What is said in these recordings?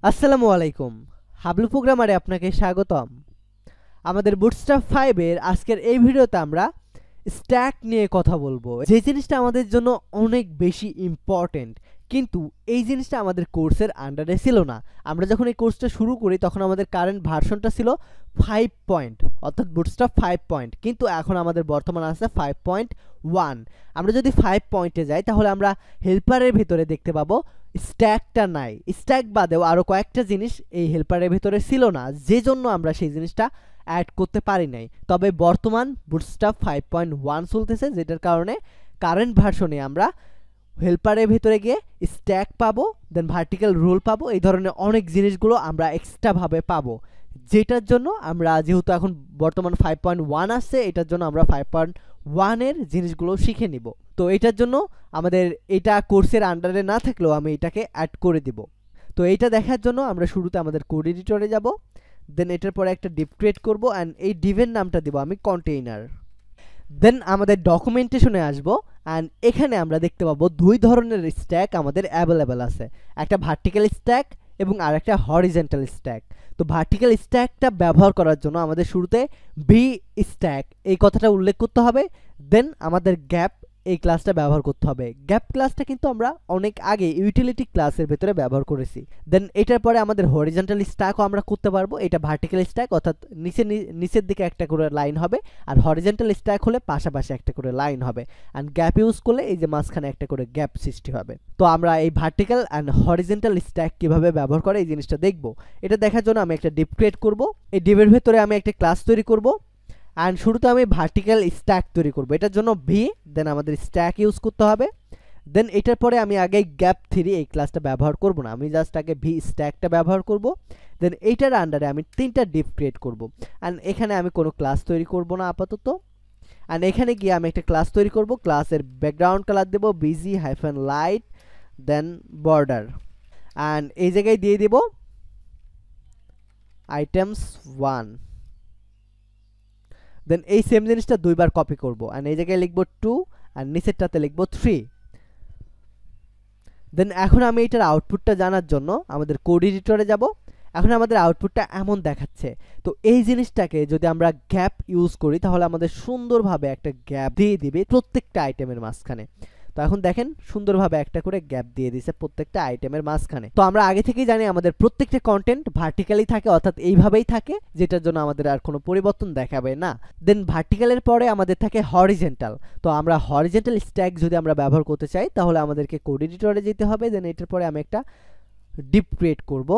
আসসালামু আলাইকুম। হাবলু প্রোগ্রামারে আপনাকে স্বাগতম। আমাদের বুটস্ট্র্যাপ 5 এর আজকের এই ভিডিওতে আমরা স্ট্যাক নিয়ে কথা বলবো, যে জিনিসটা আমাদের জন্য অনেক বেশি ইম্পর্টেন্ট, কিন্তু এই জিনিসটা আমাদের কোর্সের আন্ডারে ছিল না। আমরা যখন এই কোর্সটা শুরু করি তখন আমাদের কারেন্ট ভার্সনটা ছিল 5 পয়েন্ট, অর্থাৎ বুটস্ট্র্যাপ 5 পয়েন্ট, কিন্তু এখন আমাদের বর্তমান আছে 5.1। আমরা যদি 5 পয়েন্টে যাই তাহলে আমরা হেল্পারের ভিতরে দেখতে পাবো স্ট্যাকটা নাই। স্ট্যাক বাদেও আরও কয়েকটা জিনিস এই হেল্পারের ভিতরে ছিল না, যে জন্য আমরা সেই জিনিসটা অ্যাড করতে পারি নাই। তবে বর্তমান বুটস্ট্র্যাপ 5.1 চলতেছে, যেটার কারণে কারেন্ট ভার্সনে আমরা হেল্পারের ভিতরে গিয়ে স্ট্যাক পাবো, দেন ভার্টিক্যাল রোল পাবো, এই ধরনের অনেক জিনিসগুলো আমরা এক্সট্রাভাবে পাবো, যেটার জন্য আমরা যেহেতু এখন বর্তমান 5.1 আসছে, এটার জন্য আমরা 5.1 এর জিনিসগুলো শিখে নিব। তো এটার জন্য আমাদের এটা কোর্সের আন্ডারে না থাকলেও আমি এটাকে অ্যাড করে দিব। তো এইটা দেখার জন্য আমরা শুরুতে আমাদের কোড এডিটরে যাব, দেন এটার পরে একটা ডিভ ক্রিয়েট করব, অ্যান্ড এই ডিভের নামটা দিব আমি কন্টেইনার। দেন আমাদের ডকুমেন্টেশনে আসব, অ্যান্ড এখানে আমরা দেখতে পাবো দুই ধরনের স্ট্যাক আমাদের অ্যাভেলেবেল আছে, একটা ভার্টিক্যাল স্ট্যাক এবং আর একটা হরিজন্টাল স্ট্যাক। তো ভার্টিক্যাল স্ট্যাকটা ব্যবহার করার জন্য আমাদের শুরুতে ভি স্ট্যাক এই কথাটা উল্লেখ করতে হবে, দেন আমাদের গ্যাপ এই ক্লাসটা ব্যবহার করতে হবে। গ্যাপ ক্লাসটা কিন্তু আমরা অনেক আগে ইউটিলিটি ক্লাসের ভেতরে ব্যবহার করেছি। দেন এটার পরে আমাদের হরিজন্টাল স্ট্যাকও আমরা করতে পারবো। এটা ভার্টিক্যাল স্ট্যাক, অর্থাৎ নিচের দিকে একটা করে লাইন হবে, আর হরিজন্টাল স্ট্যাক হলে পাশাপাশি একটা করে লাইন হবে, অ্যান্ড গ্যাপ ইউজ করলে এই যে মাঝখানে একটা করে গ্যাপ সৃষ্টি হবে। তো আমরা এই ভার্টিক্যাল অ্যান্ড হরিজন্টাল স্ট্যাক কিভাবে ব্যবহার করে এই জিনিসটা দেখবো। এটা দেখার জন্য আমি একটা ডিভ ক্রিয়েট করব। এই ডিভের ভেতরে আমি একটা ক্লাস তৈরি করব, অ্যান্ড শুরুতে আমি ভার্টিক্যাল স্ট্যাক তৈরি করব। এটার জন্য ভি, দেন আমাদের স্ট্যাক ইউজ করতে হবে। দেন এটার পরে আমি আগে গ্যাপ 3 এই ক্লাসটা ব্যবহার করব না, আমি জাস্ট আগে ভি স্ট্যাকটা ব্যবহার করব। দেন এইটার আন্ডারে আমি 3টা ডিভ ক্রিয়েট করব, অ্যান্ড এখানে আমি কোনো ক্লাস তৈরি করব না আপাতত। অ্যান্ড এখানে গিয়ে আমি একটা ক্লাস তৈরি করব, ক্লাসের ব্যাকগ্রাউন্ড কালার দেব BG-লাইট, দেন বর্ডার, অ্যান্ড এই জায়গায় দিয়ে দেব items 1। দেন এই সেম জিনিসটা দুইবার কপি করব, অ্যান্ড এই জায়গায় লিখব 2, আর নিচেরটাতে লিখব 3। দেন এখন আমি এটার আউটপুটটা জানার জন্য আমাদের কোড এডিটরে যাব। এখন আমাদের আউটপুটটা এমন দেখাচ্ছে। তো এই জিনিসটাকে যদি আমরা গ্যাপ ইউজ করি তাহলে আমাদের সুন্দরভাবে একটা গ্যাপ দিয়ে দিবে প্রত্যেকটা আইটেমের মাঝখানে। তো এখন দেখেন সুন্দরভাবে একটা করে গ্যাপ দিয়ে দিয়েছে প্রত্যেকটা আইটেমের মাঝখানে। তো আমরা আগে থেকেই জানি আমাদের প্রত্যেকটা কন্টেন্ট ভার্টিক্যালি থাকে, অর্থাৎ এইভাবেই থাকে, যেটার জন্য আমাদের আর কোনো পরিবর্তন দেখাবে না। দেন ভার্টিক্যালের পরে আমাদের থাকে হরিজন্টাল। তো আমরা হরিজন্টাল স্ট্যাক যদি আমরা ব্যবহার করতে চাই তাহলে আমাদেরকে কোড এডিটরে যেতে হবে। দেন এটার পরে আমি একটা ডিভ ক্রিয়েট করব,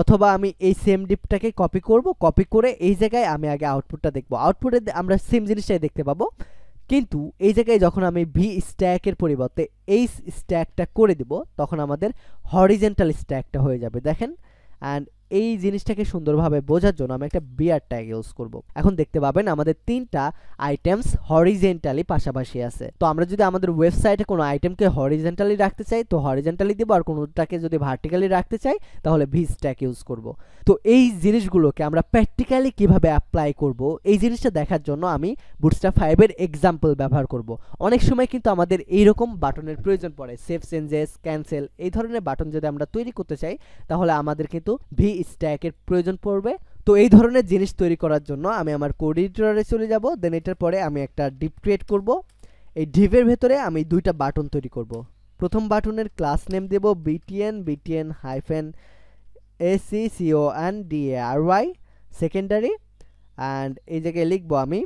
অথবা আমি এই সেম ডিপটাকে কপি করব, কপি করে এই জায়গায় আমি আগে আউটপুটটা দেখব। আউটপুটে আমরা সেম জিনিসটাই দেখতে পাবো, কিন্তু এই জায়গায় যখন আমি ভি স্ট্যাকের পরিবর্তে এই স্ট্যাকটা করে দিব তখন আমাদের হরিজন্টাল স্ট্যাকটা হয়ে যাবে। দেখেন, অ্যান্ড এই জিনিসটাকে সুন্দরভাবে বোঝার জন্য আমি একটা বিয়ার ট্যাগ ইউজ করব। এখন দেখতে পাবেন আমাদের 3টা আইটেমস হরিজন্টালি পাশাপাশি আছে। তো আমরা যদি আমাদের ওয়েবসাইটে কোনো আইটেমকে হরিজন্টালি রাখতে চাই তো হরিজন্টালি দিব, আর কোনোটাকে যদি ভার্টিক্যালি রাখতে চাই তাহলে ভি স্ট্যাক ইউজ করব। তো এই জিনিসগুলোকে আমরা প্র্যাকটিক্যালি কিভাবে অ্যাপ্লাই করব এই জিনিসটা দেখার জন্য আমি বুটস্ট্র্যাপ 5 এর এক্সাম্পল ব্যবহার করব। অনেক সময় কিন্তু আমাদের এইরকম বাটনের প্রয়োজন পড়ে, সেভ চেঞ্জেস, ক্যান্সেল, এই ধরনের বাটন যদি আমরা তৈরি করতে চাই তাহলে আমাদের কিন্তু ভি স্ট্যাকের প্রয়োজন পড়বে। তো এই ধরনের জিনিস তৈরি করার জন্য আমি আমার কোড এডিটরে চলে যাব। দেন এটার পরে আমি একটা ডিভ ক্রিয়েট করব। এই ডিভের ভেতরে আমি 2টা বাটন তৈরি করব। প্রথম বাটনের ক্লাস নেম দেব btn-accondary, সেকেন্ডারি, অ্যান্ড এই জায়গায় লিখব আমি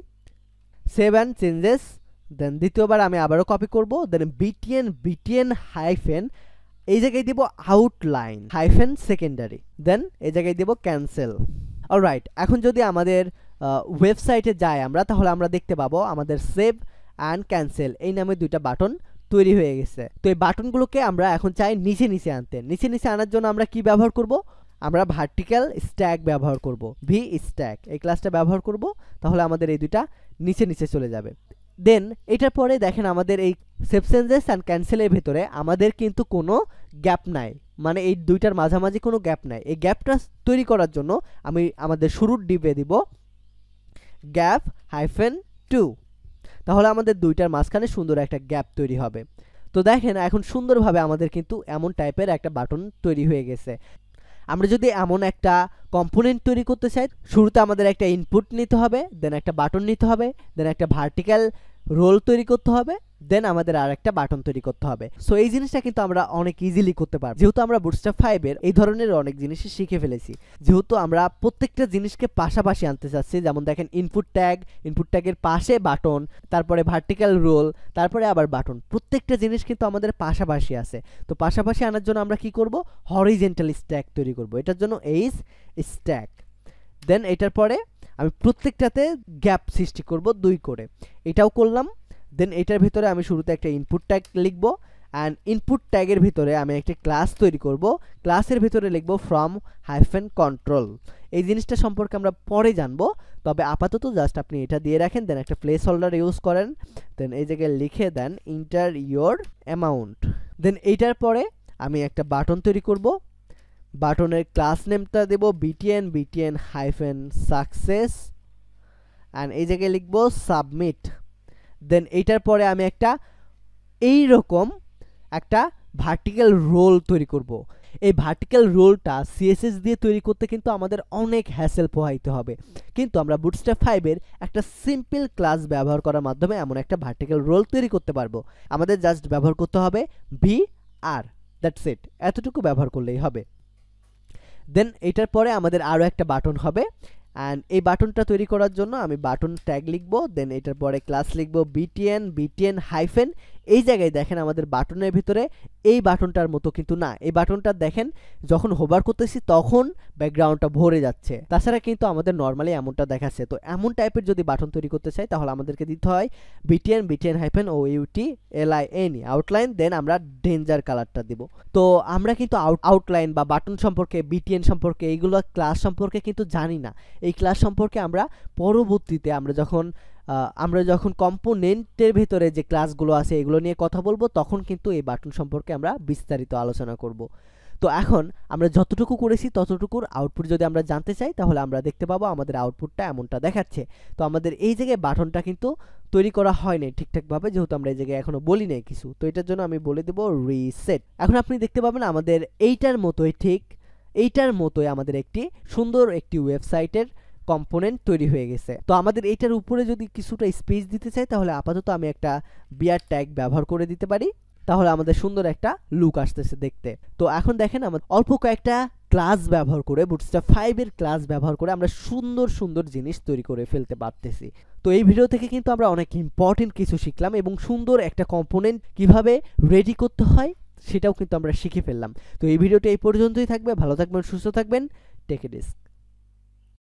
সেভ অ্যান্ড চেঞ্জেস। দেন দ্বিতীয়বার আমি আবারও কপি করব, দেন btn এই জায়গায় দিব আউটলাইন সেকেন্ডারি, দেন এই জায়গায় দিব ক্যান্সেল। অলরাইট, এখন যদি আমাদের ওয়েবসাইটে যাই আমরা, তাহলে আমরা দেখতে পাবো আমাদের সেভ অ্যান্ড ক্যান্সেল এই নামে 2টা বাটন তৈরি হয়ে গেছে। তো এই বাটনগুলোকে আমরা এখন চাই নিচে আনতে। নিচে আনার জন্য আমরা কি ব্যবহার করব? আমরা ভার্টিক্যাল স্ট্যাক ব্যবহার করব, ভি স্ট্যাক এই ক্লাসটা ব্যবহার করব, তাহলে আমাদের এই 2টা নিচে চলে যাবে। দেন এটার পরে দেখেন আমাদের এই সেভ চেঞ্জেস অ্যান্ড ক্যান্সেলের ভেতরে আমাদের কিন্তু কোনো গ্যাপ নাই, মানে এই 2টার মাঝামাঝি কোনো গ্যাপ নাই। এই গ্যাপটা তৈরি করার জন্য আমি আমাদের শুরুর ডিপে দিব গ্যাপ -2, তাহলে আমাদের 2টার মাঝখানে সুন্দর একটা গ্যাপ তৈরি হবে। তো দেখেন এখন সুন্দরভাবে আমাদের কিন্তু এমন টাইপের একটা বাটন তৈরি হয়ে গেছে। আমরা যদি এমন একটা কম্পোনেন্ট তৈরি করতে চাই, শুরুতে আমাদের একটা ইনপুট নিতে হবে, দেন একটা বাটন নিতে হবে, দেন একটা ভার্টিক্যাল রোল তৈরি করতে হবে, দেন আমাদের আর একটা বাটন তৈরি করতে হবে। সো এই জিনিসটা কিন্তু আমরা অনেক ইজিলি করতে পারবো, যেহেতু আমরা বুটস্ট্র্যাপ 5 এর এই ধরনের অনেক জিনিসই শিখে ফেলেছি। যেহেতু আমরা প্রত্যেকটা জিনিসকে পাশাপাশি আনতে চাচ্ছি, যেমন দেখেন ইনপুট ট্যাগের পাশে বাটন, তারপরে ভার্টিক্যাল রোল, তারপরে আবার বাটন, প্রত্যেকটা জিনিস কিন্তু আমাদের পাশাপাশি আছে। তো পাশাপাশি আনার জন্য আমরা কি করব, হরিজন্টাল স্ট্যাক তৈরি করব। এটার জন্য এইজ স্ট্যাক, দেন এটার পরে আমি প্রত্যেকটাতে গ্যাপ সৃষ্টি করব 2 করে, এটাও করলাম। দেন এটার ভিতরে আমি শুরুতে একটা ইনপুট ট্যাগ লিখব, অ্যান্ড ইনপুট ট্যাগের ভিতরে আমি একটা ক্লাস তৈরি করব। ক্লাসের ভিতরে লিখব ফ্রম -control। এই জিনিসটা সম্পর্কে আমরা পরে জানবো, তবে আপাতত জাস্ট আপনি এটা দিয়ে রাখেন, দেন একটা প্লেস হোল্ডার ইউজ করেন, দেন এই জায়গায় লিখে দেন ইন্টার ইয়োর অ্যামাউন্ট। দেন এইটার পরে আমি একটা বাটন তৈরি করব। বাটনের ক্লাস নেমটা দেব btn-success, অ্যান্ড এই জায়গায় লিখব সাবমিট। দেন এইটার পরে আমি একটা এইরকম একটা ভার্টিক্যাল রোল তৈরি করব। এই ভার্টিক্যাল রোলটা সিএসএস দিয়ে তৈরি করতে কিন্তু আমাদের অনেক হ্যাসেল পোহাইতে হবে, কিন্তু আমরা বুটস্ট্র্যাপ 5 এর একটা সিম্পল ক্লাস ব্যবহার করার মাধ্যমে এমন একটা ভার্টিক্যাল রোল তৈরি করতে পারবো। আমাদের জাস্ট ব্যবহার করতে হবে vr, দ্যাটস ইট, এতটুকু ব্যবহার করলেই হবে। দেন এটার পরে আমাদের আরও একটা বাটন হবে, অ্যান্ড এই বাটনটা তৈরি করার জন্য আমি বাটন ট্যাগ লিখব। দেন এটার পরে ক্লাস লিখব btn এই জায়গায় দেখেন আমাদের বাটনের ভিতরে এই বাটনটার মতো কিন্তু না, এই বাটনটা দেখেন যখন হোভার করতেছি তখন ব্যাকগ্রাউন্ডটা ভরে যাচ্ছে, তাছাড়া কিন্তু আমাদের নর্মালি এমনটা দেখাচ্ছে। তো এমন টাইপের যদি বাটন তৈরি করতে চাই তাহলে আমাদেরকে দিতে হয় btn-outline, আউটলাইন, দেন আমরা ডেঞ্জার কালারটা দিব। তো আমরা কিন্তু আউটলাইন বা বাটন সম্পর্কে, বিটিএন সম্পর্কে, এইগুলো ক্লাস সম্পর্কে কিন্তু জানি না। এই ক্লাস সম্পর্কে আমরা পরবর্তীতে আমরা যখন কম্পোনেন্টের ভিতরে যে ক্লাসগুলো আছে এগুলো নিয়ে কথা বলবো, তখন কিন্তু এই বাটন সম্পর্কে আমরা বিস্তারিত আলোচনা করব। তো এখন আমরা যতটুকু করেছি ততটুকুর আউটপুট যদি আমরা জানতে চাই তাহলে আমরা দেখতে পাবো আমাদের আউটপুটটা এমনটা দেখাচ্ছে। তো আমাদের এই জায়গায় বাটনটা কিন্তু তৈরি করা হয় নাই ঠিকঠাকভাবে, যেহেতু আমরা এই জায়গায় এখনো বলি নাই কিছু, তো এটার জন্য আমি বলে দেব রিসেট। এখন আপনি দেখতে পাবেন আমাদের এইটার মতোই আমাদের একটি সুন্দর একটি ওয়েবসাইটের কম্পোনেন্ট তৈরি হয়ে গেছে। তো আমাদের এইটার উপরে যদি কিছুটা স্পেস দিতে চাই তাহলে আপাতত আমি একটা বিয়ার ট্যাগ ব্যবহার করে দিতে পারি, তাহলে আমাদের সুন্দর একটা লুক আসতেছে দেখতে। তো এখন দেখেন আমাদের অল্প কয়েকটা ক্লাস ব্যবহার করে, বুটস্ট্র্যাপ 5 এর ক্লাস ব্যবহার করে আমরা সুন্দর সুন্দর জিনিস তৈরি করে ফেলতে পারতেছি। তো এই ভিডিও থেকে কিন্তু আমরা অনেক ইম্পর্টেন্ট কিছু শিখলাম, এবং সুন্দর একটা কম্পোনেন্ট কিভাবে রেডি করতে হয় সেটাও কিন্তু আমরা শিখে ফেললাম। তো এই ভিডিওটা এই পর্যন্তই থাকবে। ভালো থাকবেন, সুস্থ থাকবেন, টেক এ রিস্ক।